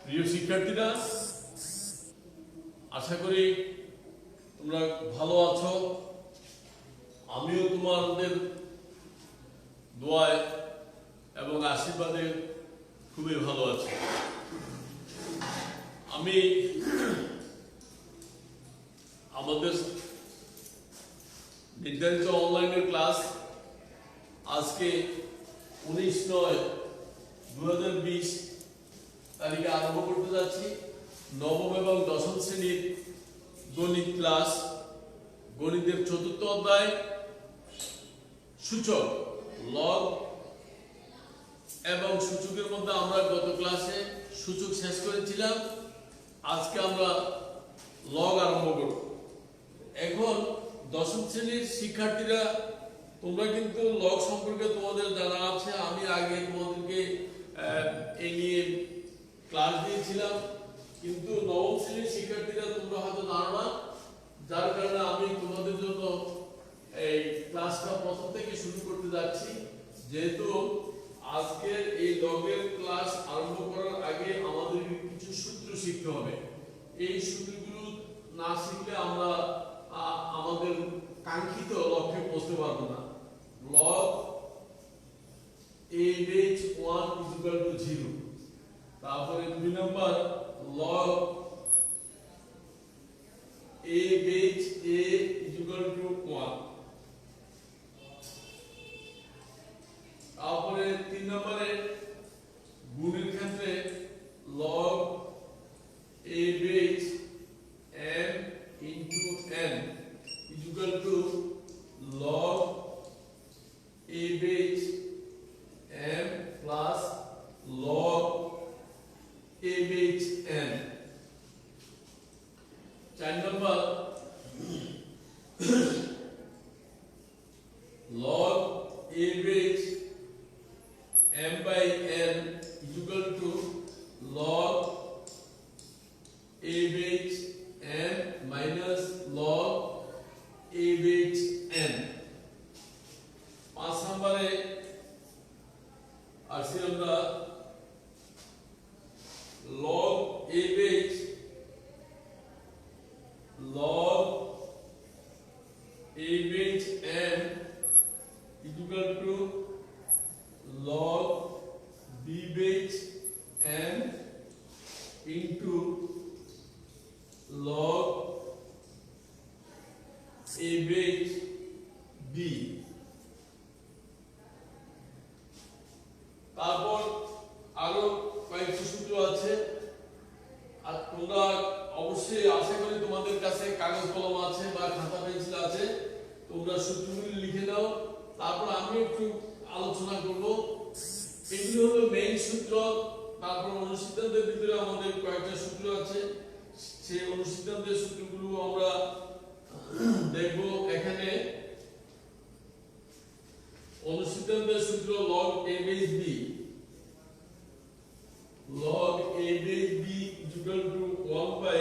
প্রিয় শিক্ষার্থীরা, আশা করি তোমরা ভালো আছো। আমিও তোমাদের দোয়ায় এবং আশীর্বাদে খুবই ভালো আছি। আমি আমাদের নির্ধারিত অনলাইনের ক্লাস আজকে 19/9/2020 তারিখে আরম্ভ করতে যাচ্ছি। নবম এবং দশম শ্রেণীর গণিত ক্লাস, গণিতের ৪র্থ অধ্যায় সূচক, লগ এবং সূচকের মধ্যে আমরা গত ক্লাসে সূচক শেষ করেছিলাম। আজকে আমরা লগ আরম্ভ করব। এখন দশম শ্রেণীর শিক্ষার্থীরা, তোমরা কিন্তু লগ সম্পর্কে তোমাদের জানা আছে। আমি আগে তোমাদেরকে এই নিয়ে ক্লাস দিয়েছিলাম, কিন্তু নবম শ্রেণীর শিক্ষার্থীরা তোমরা হয়তো জানো না, যার কারণে আমি তোমাদের জন্য এই ক্লাসটা প্রথম থেকে শুরু করতে যাচ্ছি। যেহেতু আজকের এই লগের ক্লাস আরম্ভ করার আগে আমাদের কিছু সূত্র শিখতে হবে। এই সূত্রগুলো না শিখলে আমরা আমাদের কাঙ্ক্ষিত লক্ষ্যে পৌঁছতে পারবো না। Log a base 1 is equal to 0। তারপরে 2 নম্বর log a base a is equal to 1। তারপরে 3 নম্বরে গুণের ক্ষেত্রে log a base m into n is equal to log a base m plus log a base n। 4 number log a base m by n is equal to log a base m minus log a base n। 5 নম্বরে আসি আমরা log a base m is equal to log b base m into log a base b। তারপর আরো কয়েকটি সূত্র আছে, আর তোমরা অবশ্যই আশা করি তোমাদের কাছে কাগজ কলম আছে বা খাতা পেন্সিল আছে, তোমরা সূত্রগুলি লিখে নাও। তারপর আমি একটু আলোচনা করব। এগুলো হলো মেইন সূত্র। তারপর অনুসিদ্ধান্তের ভিতরে আমাদের কয়েকটা সূত্র আছে, সেই অনুসিদ্ধান্তের সূত্রগুলো আমরা দেখব। এখানে অনুসিদ্ধান্তের সূত্র log a base b, log a base b is equal to 1 by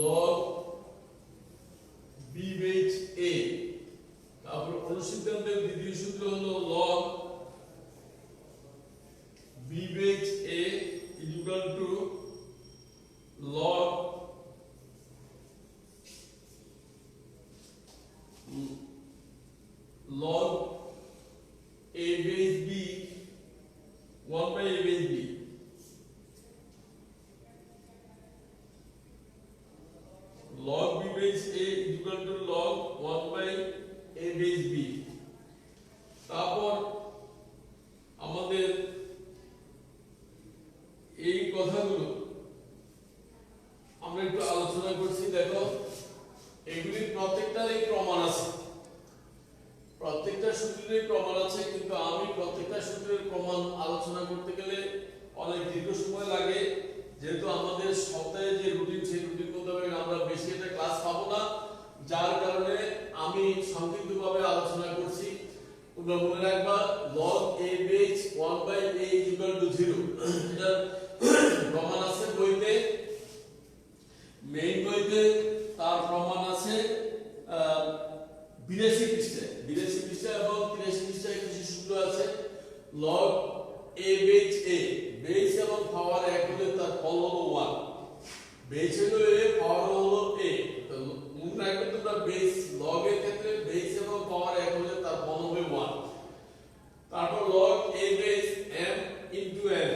log b base a। তারপর অনুসিদ্ধান্তের দ্বিতীয় সূত্র হলো log b base a is equal to log a base b 1 by a base b। log b base a is equal to log 1 by a base b। তারপর আমাদের এই কথাগুলো আমরা একটু আলোচনা করছি। দেখো, এগুলির প্রত্যেকটারই প্রমাণ আছে, প্রত্যেকটা সূত্রের প্রমাণ আছে, কিন্তু আমি প্রত্যেকটা সূত্রের প্রমাণ আলোচনা করতে গেলে অনেক দীর্ঘ সময় লাগে। যেহেতু আমাদের সপ্তাহে যে রুটিন, সেই রুটিন মোতাবেক আমরা বেশি একটা ক্লাস পাবো না, যার কারণে আমি সংক্ষিপ্তভাবে আলোচনা করছি। তোমরা মনে রাখবা log a base 1 by a is equal to 0। এটা প্রমাণ আছে বইতে, মেইন বইতে তার প্রমাণ আছে 82 পৃষ্ঠা এবং 83 পৃষ্ঠায় কিছু সূত্র আছে। লগ a বেস এবং পাওয়ার এক হলে তার ফল হলো 1। বেস হলো a, পাওয়ার হলো a। তো মনে রাখবে তোমরা বেস লগ এর ক্ষেত্রে বেস এবং পাওয়ার এক হলে তার ফল হবে 1। তারপর log a base m into n,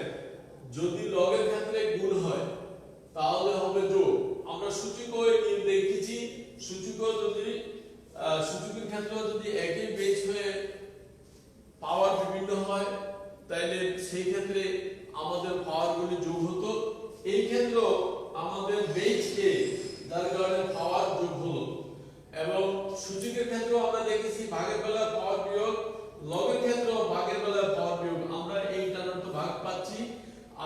যদি লগ এর ক্ষেত্রে গুণ হয় তাহলে হবে যোগ। আমরা সূচকও দেখেছি, সূচকের ক্ষেত্রে যদি একই বেস হয়ে পাওয়ার বিভিন্ন হয় তাহলে সেই ক্ষেত্রে আমাদের পাওয়ারগুলি যোগ হতো। এই ক্ষেত্রেও আমাদের বেস a, যার কারণে পাওয়ার যোগ হলো। এবং সূচকের ক্ষেত্রেও আমরা দেখেছি ভাগের বেলায় পাওয়ার বিয়োগ, লগের ক্ষেত্রেও ভাগের বেলায় পাওয়ার বিয়োগ। আমরা এই টানার তো ভাগ পাচ্ছি।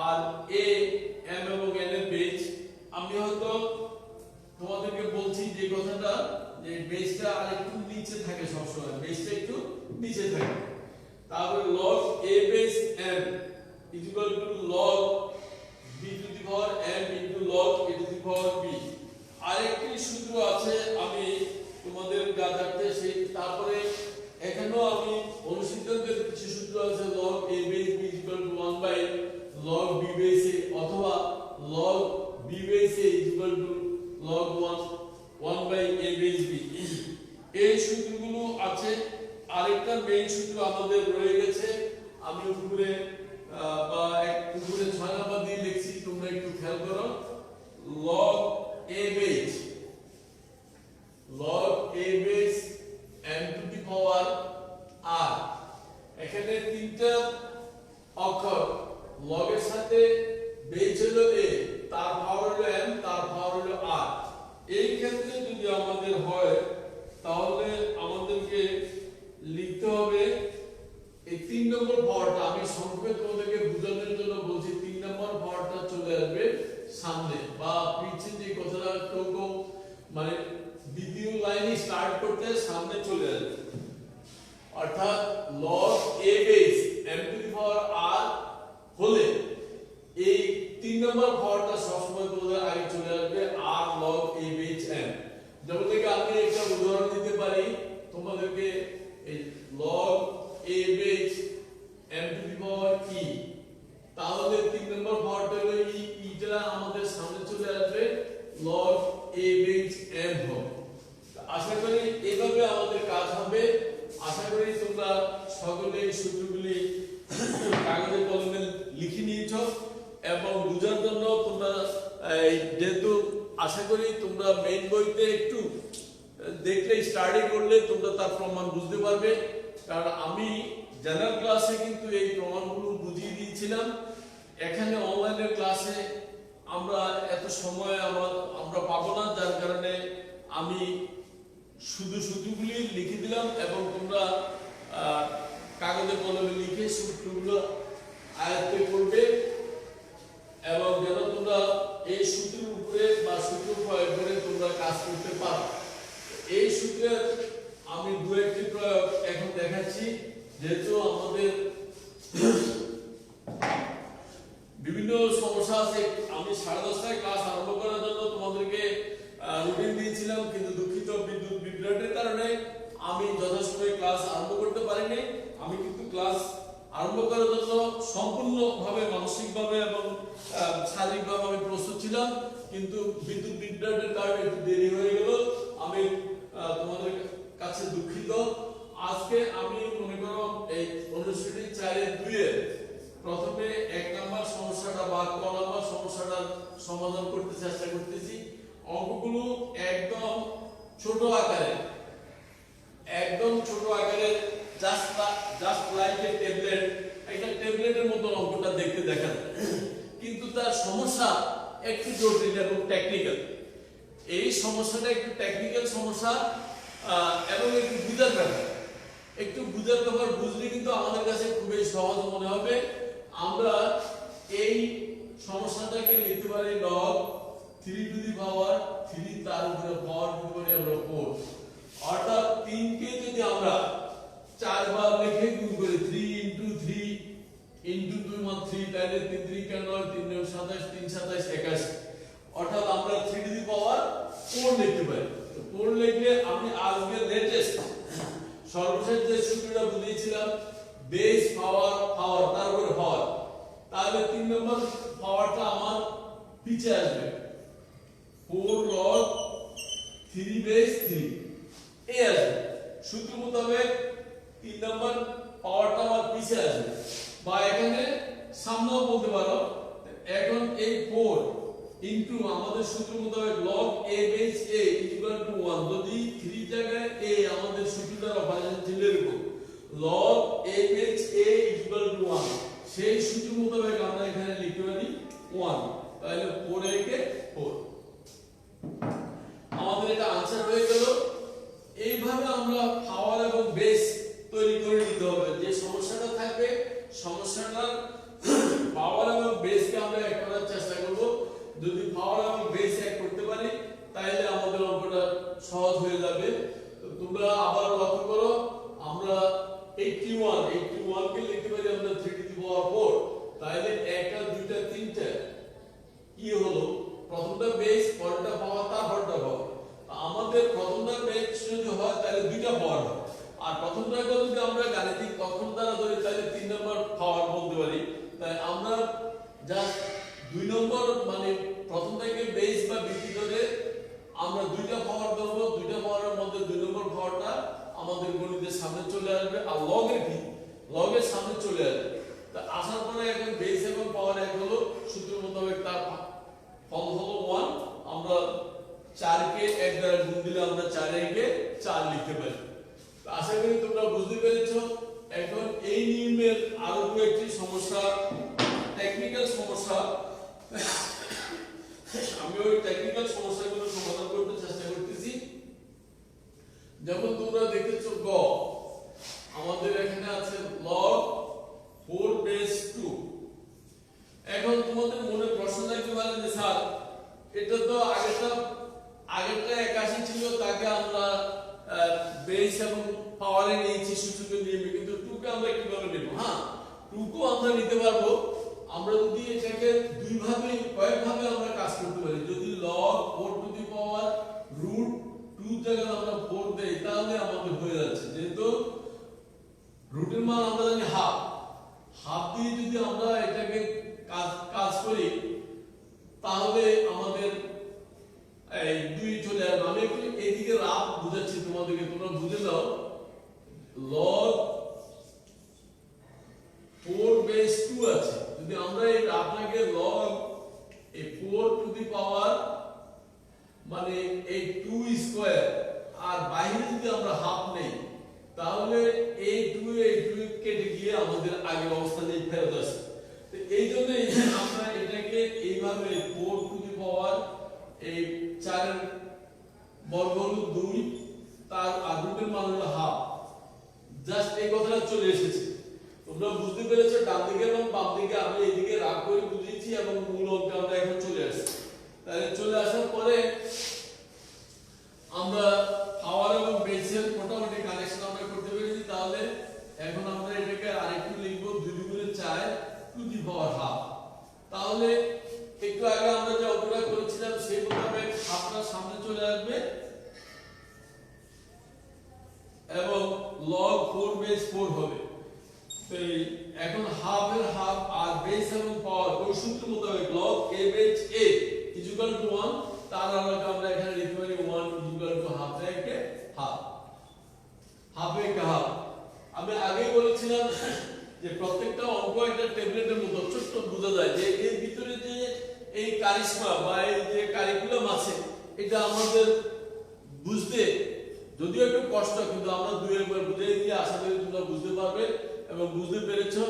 আর a, m এবং n এর বেস, আমি হয়তো তোমাদেরকে বলছি যে কথাটা, যে বেসটা আরেকটু নিচে থাকে, সবসময় বেসটা একটু নিচে থাকে। তারপরে log a base m is equal to log b to the power m into log a to the power b। আরেকটি সূত্র আছে, আমি তোমাদের গাদাতে সেই, তারপরে এখানেও আমি অনুসিদ্ধান্তের কিছু সূত্র আছে। log a base b is equal to 1 by log b base a, অথবা log b base a is equal to log 1 by a base b। এই সূত্রগুলো আছে। আরেকটা মেইন সূত্র আমাদের রয়ে গেছে, আমি উপরে বা উপরে 6 নাম্বার দিয়ে লিখছি, তোমরা একটু খেয়াল করো। log a base m to the power r, এখানে তিনটা অক্ষর, log এর সাথে বেস হলো a, তার পাওয়ার হলো m, তার পাওয়ার হলো r। এই ক্ষেত্রে যদি আমাদের হয় তাহলে আমাদেরকে লিখতে হবে এই 3 নম্বর পাওয়ারটা, আমি সংক্ষেপে তোমাদেরকে বোঝানোর জন্য বলছি, 3 নম্বর পাওয়ারটা চলে আসবে সামনে বা পিছে, যে কথাটা টোকো মানে দ্বিতীয় লাইনে স্টার্ট করতে সামনে চলে আসবে। অর্থাৎ log a base m two the power r হলে এই 3 নম্বর পাওয়ারটা সবসময় তোমাদের আগে চলে আসবে r log a base m। যেমন থেকে আমি একটা উদাহরণ দিতে পারি তোমাদেরকে, এই log a base m two the power e, তাহলে 3 নম্বর পাওয়ারটা হলো টা আমাদের সামনে চলে আসবে log a বেস m হবে। আশা করি এইভাবে আমাদের কাজ হবে। আশা করি তোমরা সকলে এই সূত্রগুলি কাগজে কলমে লিখে নিয়েছো এবং বোঝার জন্য তোমরা যেহেতু আশা করি তোমরা মেইন বইতে একটু দেখলে, স্টাডি করলে তোমরা তার প্রমাণ বুঝতে পারবে। কারণ আমি জেনারেল ক্লাসে কিন্তু এই প্রমাণগুলো বুঝিয়ে দিয়েছিলাম। এখানে অনলাইনের ক্লাসে আমরা এত সময় আমরা পাবো না, যার কারণে আমি শুধু সূত্রগুলি লিখে দিলাম এবং তোমরা কাগজে কলমে লিখে সূত্রগুলো আয়ত্ত করবে এবং যেন তোমরা এই সূত্রের উপরে বা সূত্র প্রয়োগ করে তোমরা কাজ করতে পারো। এই সূত্রের আমি দু একটি প্রয়োগ এখন দেখাচ্ছি, যেহেতু আমাদের বিভিন্ন সমস্যা আছে। আমি 10:30টায় ক্লাস আরম্ভ করার জন্য তোমাদেরকে রুটিন দিয়েছিলাম, কিন্তু দুঃখিত বিদ্যুৎ বিভ্রাটের কারণে আমি যথাসময়ে ক্লাস আরম্ভ করতে পারিনি। আমি কিন্তু ক্লাস আরম্ভ করার জন্য সম্পূর্ণভাবে মানসিকভাবে এবং শারীরিকভাবে আমি প্রস্তুত ছিলাম, কিন্তু বিদ্যুৎ বিভ্রাটের কারণে একটু দেরি হয়ে গেল। আমি তোমাদের কাছে দুঃখিত। আজকে আমি মনে করো এই অনুশীলনী 4-2 এর প্রথমে 1 নাম্বার সমস্যাটা বা ক নাম্বার সমস্যাটার সমাধান করতে চেষ্টা করতেছি। অঙ্কগুলো একদম ছোট আকারে, জাস্ট লাইক এ ট্যাবলেট, একটা ট্যাবলেটের মতো অঙ্কটা দেখতে দেখা যায়, কিন্তু তার সমস্যা একটু জটিল এবং টেকনিক্যাল। এই সমস্যাটা একটু টেকনিক্যাল সমস্যা এবং একটু বুঝার ব্যাপার, বুঝলে কিন্তু আমাদের কাছে খুবই সহজ মনে হবে। আমরা এই সমস্যাটাকে লিখতে পারি log 3 টু দি পাওয়ার 3, তার উপরে পাওয়ার দিতে পারি আমরা 4। অর্থাৎ 3 কে যদি আমরা 4 বার লিখে গুণ করি, 3 into 3 into 2 = 3, তাহলে 3 3 কেন 3 9 27, 3 27 81। অর্থাৎ আমরা 3 টু দি পাওয়ার 4 লিখতে পারি। তো 4 লিখলে আমি আজকে লেটেস্ট সর্বশেষ যে সূত্রটা বুঝিয়েছিলাম বেস পাওয়ার পাওয়ার তারপর হর, তাহলে 3 নম্বর পাওয়ারটা আমার পিছে আসবে 4 log 3 বেস 3 এই আসবে। সূত্র মোতাবেক 3 নম্বর পাওয়ারটা আমার পিছে আসবে, বা এখানে সামনেও বলতে পারো। এখন এই 4 ইনটু আমাদের সূত্র মোতাবেক log a base a equal to 1, যদি 3 জায়গায় a আমাদের সূত্রটার অপারেশন ছিল এরকম log a base a equal to 1, সেই সূত্র মোতাবেক আমরা এখানে লিখতে পারি 1, তাহলে 4 a কে 4, আমাদের এটা आंसर হয়ে গেল। এইভাবে আমরা পাওয়ার এবং বেস তৈরি করে নিতে হবে। যে সমস্যাটা থাকবে সমস্যাটার পাওয়ার এবং বেসকে আমরা এক করার চেষ্টা করব। যদি পাওয়ার এবং বেস এক করতে পারি তাহলে আমাদের অঙ্কটা সহজ হয়ে যাবে। তোমরা আবার লক্ষ্য করো, আমরা 81 কে লিখতে পারি আমরা 3 টু দি পাওয়ার 4, তাহলে একটা দুইটা তিনটা কি হলো, প্রথমটা বেস, পরেরটা পাওয়ার, তারপরটা পাওয়ার। আমাদের প্রথমটা বেস যদি হয় তাহলে দুইটা পাওয়ার হয়, আর প্রথমটাকে যদি আমরা গাণিতিক তখন দ্বারা ধরি তাহলে 3 নম্বর পাওয়ার বলতে পারি। তাই আমরা জাস্ট 2 নম্বর মানে প্রথমটাকে বেস বা ভিত্তি ধরে আমরা দুইটা পাওয়ার ধরবো, দুইটা পাওয়ারের মধ্যে 2 নম্বর পাওয়ারটা আমাদের গণিতের সামনে চলে আসবে, আর লগের কি লগের সামনে চলে আসবে। তা আসার পরে এখন বেস এবং পাওয়ার এক হলো, সূত্র মোতাবেক তার ফল হলো 1। আমরা 4 কে 1 দ্বারা গুণ দিলে আমরা 4 একে 4 লিখতে পারি। তো আশা করি তোমরা বুঝতে পেরেছো। এখন এই নিয়মের আরো কয়েকটি সমস্যা, টেকনিক্যাল সমস্যা, আমি ওই টেকনিক্যাল সমস্যাগুলো সমাধান করতে চেষ্টা করতেছি। যেমন তোমরা দেখেছো গ, আমাদের এখানে আছে log 4 বেস 2। এখন তোমাদের মনে প্রশ্ন থাকতে পারে যে স্যার এটা তো আগেরটা 81 ছিল, তাকে আমরা বেস এবং পাওয়ারে নিয়েছি সূচকের নিয়মে, কিন্তু 2 কে আমরা কিভাবে নেব? হ্যাঁ, 2 কে আমরা নিতে পারবো। আমরা যদি এটাকে কয়েকভাবে আমরা কাজ করতে পারি। যদি log 4 to the power root 2 জায়গায় আমরা 4 দেই তাহলে আমাদের হয়ে যাচ্ছে। যেহেতু রুটের মান আমরা জানি হাফ দিয়ে যদি আমরা এটাকে কাজ করি তাহলে আমাদের এই 2 চলে আসবে। আমি একটু এইদিকে রাফ বুঝাচ্ছি তোমাদেরকে, তোমরা বুঝে নাও। log 4 বেস 2 আছে, যদি আমরা এই রাফটাকে log 4 টু দি পাওয়ার মানে এই 2 স্কয়ার আর বাইরে যদি আমরা হাফ নেই তাহলে এই 2 কেটে গিয়ে আমাদের আগের অবস্থানে ফেরত আসে। তো এই জন্য আমরা এটাকে এইভাবে 4 টু দি পাওয়ার এই 4 এর বর্গ হলো 2, তার আর রুটের মান হলো হাফ। জাস্ট এই কথাটা চলে এসেছে, তোমরা বুঝতে পেরেছো। ডান দিকে এবং বাম দিকে আমি এইদিকে রাগ করে বুঝিয়েছি এবং মূল অঙ্কে আমরা এখন চলে আসছি। তাহলে চলে আসার পরে আমরা পাওয়ার এবং বেসের মোটামুটি কানেকশন আমরা করতে পেরেছি। তাহলে এখন আমরা এটাকে আরেকটু লিখবো 2 গুণে 4 টু দি পাওয়ার হাফ। তাহলে একটু আগে আমরা যে অঙ্কটা করেছিলাম সেই মোতাবেক হাফটা সামনে চলে আসবে এবং log 4 বেস 4 হবে। তো এখন হাফ এর হাফ আর বেস এবং পাওয়ার ওই সূত্র মোতাবেক log a base a equal to 1, তার আলোকে আমরা এখানে লিখতে পারি 1 ইকুয়াল টু হাফ একে হাফ, হাফ একে হাফ। আমি আগেই বলেছিলাম যে প্রত্যেকটা অঙ্ক একটা ট্যাবলেটের মতো ছোট্ট বোঝা যায়, যে এর ভিতরে যে এই কারিশমা বা এই যে কারিকুলাম আছে এটা আমাদের বুঝতে যদিও একটু কষ্ট, কিন্তু আমরা 2-1 বুঝিয়ে দিয়ে আশা করি তোমরা বুঝতে পারবে এবং বুঝতে পেরেছো।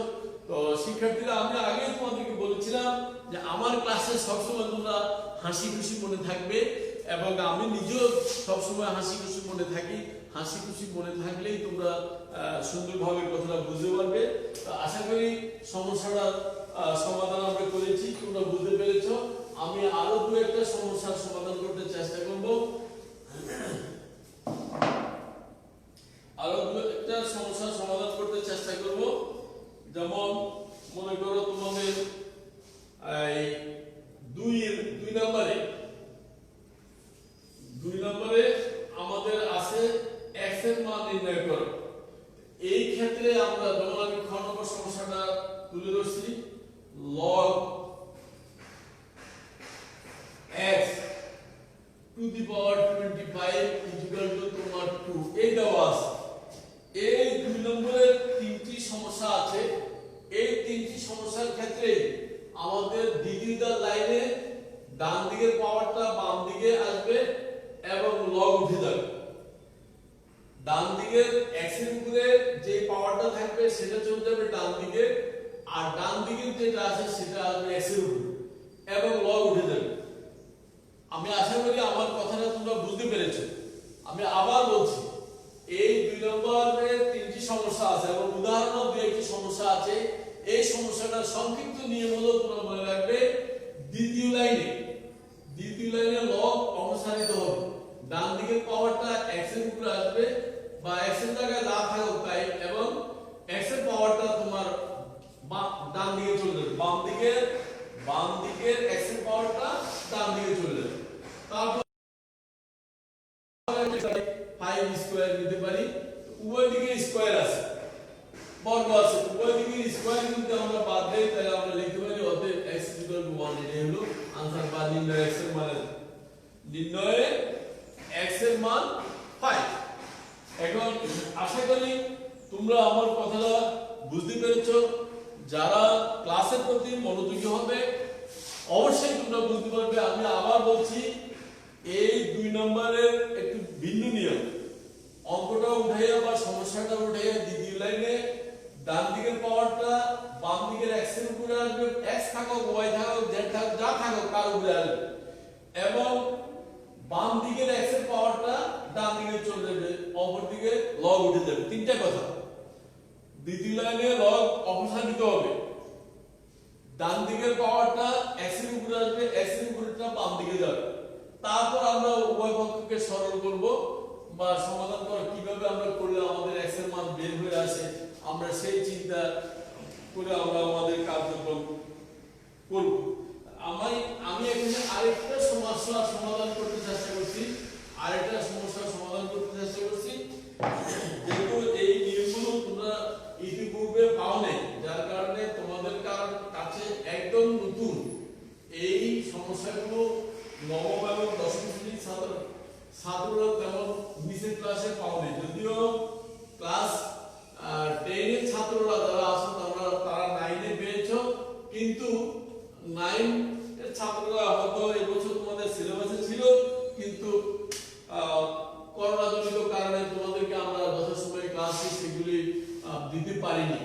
তো শিক্ষার্থীরা, আমি আগেই তোমাদেরকে বলেছিলাম যে আমার ক্লাসে সবসময় তোমরা হাসি খুশি মনে থাকবে এবং আমি নিজেও সবসময় হাসি খুশি মনে থাকি। হাসি খুশি মনে থাকলেই তোমরা সুন্দরভাবে কথাটা বুঝতে পারবে। তো আশা করি সমস্যাটা সমাধান আমরা করেছি, তোমরা বুঝতে পেরেছো। আমি আরো 2-1টা সমস্যার সমাধান করতে চেষ্টা করব। যেমন মনে করো তোমাদের এই 2 নম্বরে আমাদের আছে x এর মান নির্ণয় করো। এই ক্ষেত্রে আমরা যেমন আমি খ নম্বর সমস্যাটা তুলে ধরছি, log x two the power 25 equal to তোমার 2 এই দেওয়া আছে। এই 2 নম্বরের তিনটি সমস্যা আছে। এই তিনটি সমস্যার ক্ষেত্রে আমাদের দ্বিতীয় লাইনে ডান দিকের পাওয়ারটা বাম দিকে আসবে এবং লগ উঠে যাবে। ডান দিকের x এর উপরে যে পাওয়ারটা থাকবে সেটা চলে যাবে ডান দিকে, আর ডান দিকের যেটা আছে সেটা আসবে x এর উপরে এবং লগ উঠে যাবে। আমি আশা করি আমার কথাটা তোমরা বুঝতে পেরেছো। আমি আবার বলছি, এই 2 নম্বরের তিনটি সমস্যা আছে এবং উদাহরণও দুই একটি সমস্যা আছে। এই সমস্যাটার সংক্ষিপ্ত নিয়ম হলো, তোমরা মনে রাখবে, দ্বিতীয় লাইনে লগ অপসারিত হবে। ডান দিকের পাওয়ারটা x এর উপরে আসবে বা x এর জায়গায় যা থাকুক তাই, এবং x এর পাওয়ারটা তোমার ডান দিকে চলে যাবে। বাম দিকের x এর পাওয়ারটা ডান দিকে চলে যাবে। তারপর 5 স্কয়ার নিতে পারি, উভয় দিকে স্কয়ার আছে, বর্গ আছে, উভয় দিকে স্কয়ার যদি আমরা বাদ দেই তাহলে আমরা লিখতে পারি অতএব x 1। এটাই হলো आंसर বা নির্ণয় x এর মান, নির্ণয়ে x এর মান 5। এখন আশা করি তোমরা আমার কথাটা বুঝতে পেরেছো। যারা ক্লাসের প্রতি মনোযোগী হবে অবশ্যই তোমরা বুঝতে পারবে। আমি আবার বলছি, এই 2 নম্বরের একটু ভিন্ন নিয়ম। অঙ্কটা উঠাইয়া বা সমস্যাটা উঠাইয়া দ্বিতীয় লাইনে ডান দিকের পাওয়ারটা বাম দিকের x এর উপরে আসবে, x থাকুক y থাকুক z থাকুক যা থাকুক তার উপরে আসবে, এবং বাম দিকের x এর পাওয়ারটা ডান দিকে চলে যাবে, অপর দিকে লগ উঠে যাবে। তিনটা কথা। দ্বিতীয় লাইনে লগ অপসারিত হবে, ডান দিকের পাওয়ারটা x এর উপরে আসবে, x এর উপরেটা বাম দিকে যাবে। তারপর আমরা উভয় পক্ষকে সরল করব বা সমাধান করা কিভাবে আমরা করলে আমাদের x এর মান বের হয়ে আসে, আমরা সেই চিন্তা করে আমরা আমাদের কার্যক্রম করব। আমি এখানে আরেকটা সমস্যা সমাধান করতে চেষ্টা করছি, যেহেতু এই নিয়মগুলো তোমরা ইতিপূর্বে পাও নাই, যার কারণে তোমাদের কাছে একদম নতুন। এই সমস্যাগুলো নবম এবং দশম শ্রেণীর ছাত্ররা তেমন নিচের ক্লাসে পাও নাই। যদিও ক্লাস 10 এর ছাত্ররা যারা আছো তারা 9 এ পেয়েছো, কিন্তু 9 এর ছাত্ররা হয়তো এবছর তোমাদের সিলেবাসে ছিল, কিন্তু করোনা জনিত কারণে তোমাদেরকে আমরা যথাসময়ে ক্লাসে সেগুলি দিতে পারিনি,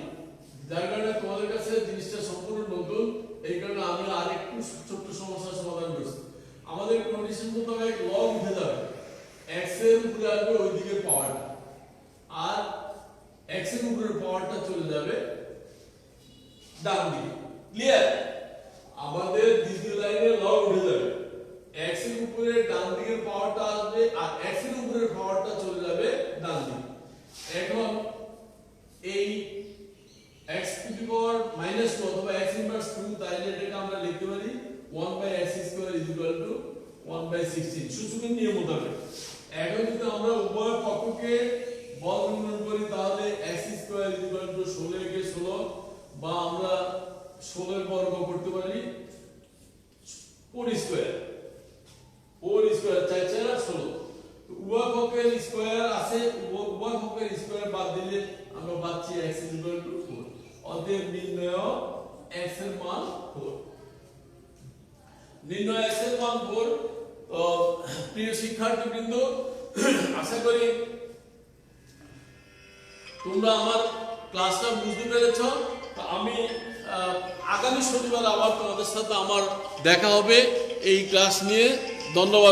যার কারণে তোমাদের কাছে জিনিসটা সম্পূর্ণ নতুন। এই কারণে আমি আরেকটু ছোট্ট সমস্যার সমাধান করছি। আমাদের কন্ডিশন মোতাবেক লগ উঠে যাবে, x এর উপরে আসবে ওই দিকের পাওয়ারটা, আর x এর উপরের পাওয়ারটা চলে যাবে ডান দিকে। ক্লিয়ার? আমাদের দ্বিতীয় লাইনে লগ উঠে যাবে, x এর উপরে ডান দিকের পাওয়ারটা আসবে আর x এর উপরের পাওয়ারটা চলে যাবে ডান দিকে। এখন এই x টু দি পাওয়ার -2 অথবা x ইনভার্স 2, তাইলে এটাকে আমরা লিখতে পারি 1/x² 1/16 সূচকের নিয়ম মোতাবেক। এখন যদি আমরা উভয় পক্ষকে বল নির্ণয় করি তাহলে x² 16 কে 16, বা আমরা 16 এর বর্গ করতে পারি 4 স্কয়ার 4 4 16। উভয় পক্ষের স্কয়ার আছে, উভয় পক্ষের স্কয়ার বাদ দিলে আমরা পাচ্ছি x 4। অতএব নির্ণয় x এর মান 4। নির্ণয় x এর মান 4। তো প্রিয় শিক্ষার্থীবৃন্দ, আশা করি তোমরা আমার ক্লাসটা বুঝতে পেরেছো। তো আমি আগামী শনিবার আবার তোমাদের সাথে আমার দেখা হবে এই ক্লাস নিয়ে। ধন্যবাদ।